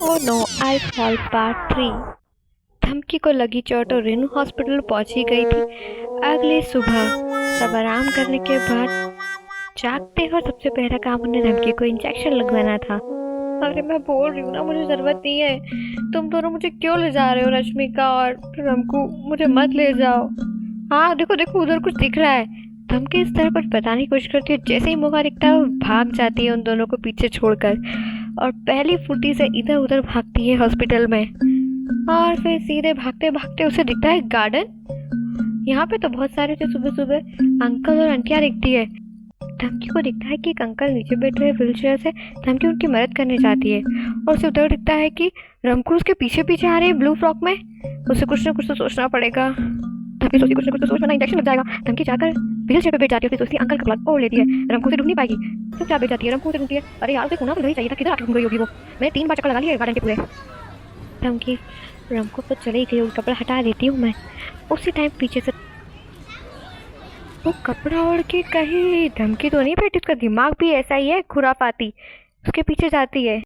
Oh no, I fall part 3। धमकी को लगी चोट और रेनू हॉस्पिटल पहुंच ही गई थी। अगली सुबह सब आराम करने के बाद जागते और सबसे पहला काम उन्हें धमकी को इंजेक्शन लगवाना था। अरे मैं बोल रही हूँ ना, मुझे जरूरत नहीं है। तुम दोनों मुझे क्यों ले जा रहे हो, रश्मिका और रमकू? मुझे मत ले जाओ। हाँ देखो देखो, उधर कुछ दिख रहा है। धमकी इस तरह कुछ बताने की कोशिश करती है, जैसे ही मौका दिखता है वो भाग जाती है उन दोनों को पीछे छोड़कर और पहली फुर्ती से इधर उधर भागती है हॉस्पिटल में। और फिर सीधे भागते भागते उसे दिखता है गार्डन। यहाँ पे तो बहुत सारे थे सुबह सुबह अंकल और आंटियाँ दिखती है। धमकी को दिखता है कि एक अंकल नीचे बैठे हुए व्हीलचेयर से धमकी उनकी मदद करने जाती है और उसे उधर दिखता है कि रमकू उसके पीछे पीछे आ रहे हैं ब्लू फ्रॉक में। उसे कुछ ना कुछ तो सोचना पड़ेगा। धमकी सोचती कुछ ना कुछ तो सोच, वरना इंजेक्शन लग जाएगा। धमकी जाकर व्हीलचेयर पे बैठ जाती है, फिर सोचती अंकल का ब्लड ओढ़ लेती है। रमकू से ढूंढ नहीं पाएगी, चुपचाप बैठ जाती है। रमकू से ढूंढती है, अरे यार उसे होना तो नहीं चाहिए था, किधर आके घूम रही होगी वो। मैंने 3 बार चक्कर लगा लिया गार्डन के पूरे। धमकी रमकू तो चली गई, कपड़ा हटा देती हूँ मैं। उसी टाइम पीछे से वो कपड़ा ओढ़ के कहीं धमकी तो नहीं बैठी, उसका दिमाग भी ऐसा ही है खुरापाती। उसके पीछे जाती है।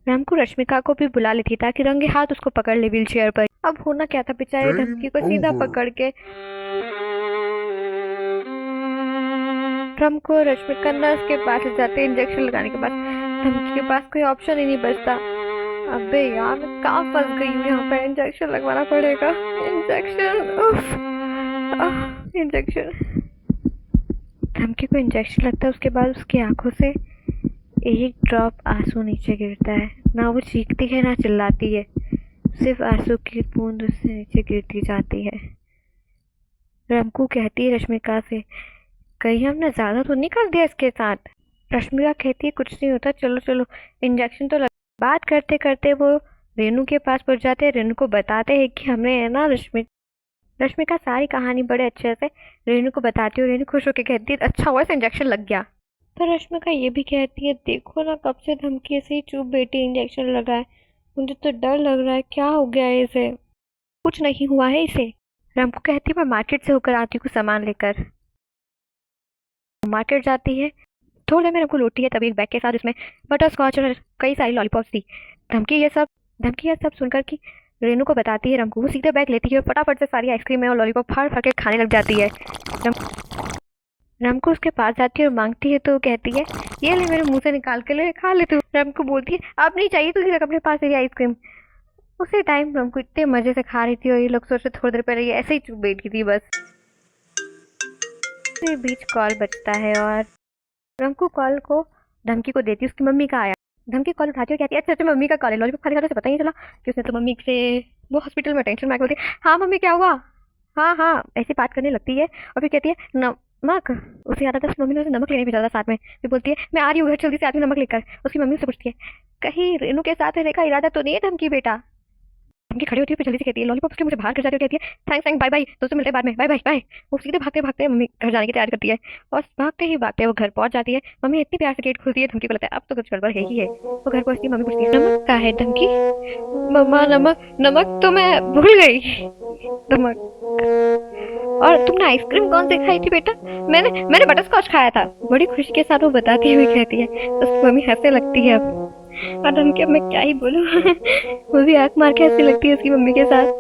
रामकू रश्मिका को भी बुला लेती ताकि रंगे हाथ उसको पकड़ ले व्हील चेयर पर। अब होना क्या था, बेचारे धमकी को सीधा पकड़ के रमकू और रश्मिका नर्स के पास ले जाते इंजेक्शन लगाने के बाद। धमकी के पास कोई ऑप्शन ही नहीं बचता। अबे यार मैं कहाँ फंस गई हूँ, यहाँ पे इंजेक्शन लगवाना पड़ेगा। इंजेक्शन। धमकी को इंजेक्शन लगता है, उसके बाद उसकी आंखों से एक ड्रॉप आंसू नीचे गिरता है। ना वो चीखती है ना चिल्लाती है, सिर्फ आंसू की बूंद उससे नीचे गिरती जाती है। रमकू कहती है रश्मिका से, कहीं हमने ज्यादा तो नहीं कर दिया इसके साथ? रश्मिका कहती है कुछ नहीं होता, चलो चलो इंजेक्शन तो लग। बात करते करते वो रेनू के पास पहुंच जाते हैं। रेनू को बताते हैं कि हमने है ना रश्मिका सारी कहानी बड़े अच्छे से रेनू को बताती है। रेनू खुश होकर कहती है अच्छा हुआ इसे इंजेक्शन लग गया। पर रश्मिका ये भी कहती है देखो ना, कब से धमकी ऐसे ही चुप बैठी इंजेक्शन लगाए, मुझे तो डर लग रहा है, क्या हो गया है इसे? कुछ नहीं हुआ है इसे। रमकू कहती है मैं मार्केट से होकर आती हूँ कुछ सामान लेकर। मार्केट जाती है, थोड़ी देर में रमकू लौटती है, तभी एक बैग के साथ उसमें बटर स्कॉच और कई सारी लॉलीपॉप्स थी। धमकी ये सब सुनकर कि रेनू को बताती है रमकू। वो सीधे बैग लेती है और फटाफट से सारी आइसक्रीम और लॉलीपॉप फाड़ फाड़ के खाने लग जाती है। रमकू उसके पास जाती है और मांगती है तो कहती है ये ले मेरे मुंह से निकाल के ले, खा ले तू। रमकू बोलती है अब नहीं चाहिए तुझे अपने पास ये आइसक्रीम। उसी टाइम रमकू इतने मजे से खा रही थी और ये लोग सोच रहे थोड़ी देर पहले ये ऐसे ही चुप बैठी थी बस। फिर बीच कॉल बजता है और रमकू कॉल को धमकी को देती है, उसकी मम्मी का आया। धमकी कॉल उठाती है, कहती है अच्छा अच्छा मम्मी का कॉल है, लॉलीपॉप खाने का तो पता ही नहीं चला कि उसने तो मम्मी से वो हॉस्पिटल में टेंशन में आके बोलती है हाँ मम्मी क्या हुआ, हाँ हाँ ऐसी बात करने लगती है। और फिर कहती है नमक। उसे याद आता है उसकी मम्मी ने उसे नमक लेने भेजा था साथ में। फिर बोलती है मैं आ रही हूँ घर, जल्दी से आती हूँ नमक लेकर। उसकी मम्मी से पूछती है कहीं रेनू के साथ रहने का इरादा तो नहीं है धमकी बेटा? धमकी खड़ी होती है, फिर जल्दी से कहती है लॉलीपॉप के मुझे बाहर कर जाती है, कहती है थैंक्स थैंक्स बाय बाय, दोस्तों मिलते हैं बाद में, बाय बाय बाय। वो सीधे भागते भागते मम्मी घर जाने की तैयारी करती है और भागते ही भागते वो घर पहुंच जाती है। मम्मी इतनी प्यार से गेट खोलती है, धमकी को लगता है अब तो कुछ गड़बड़ है ही है। वो घर पहुंचती है, मम्मी पूछती है नमक कहाँ है? धमकी मम्मा नमक नमक तो मैं भूल गई। नमक और तुमने आइसक्रीम कौन सी खाई थी बेटा? मैंने मैंने बटर स्कॉच खाया था, बड़ी खुशी के साथ वो बताती हुई कहती है। उसकी मम्मी हंसने लगती है अब। और धमकी अब मैं क्या ही बोलूं वो भी आंख मार के हंसने लगती है उसकी मम्मी के साथ।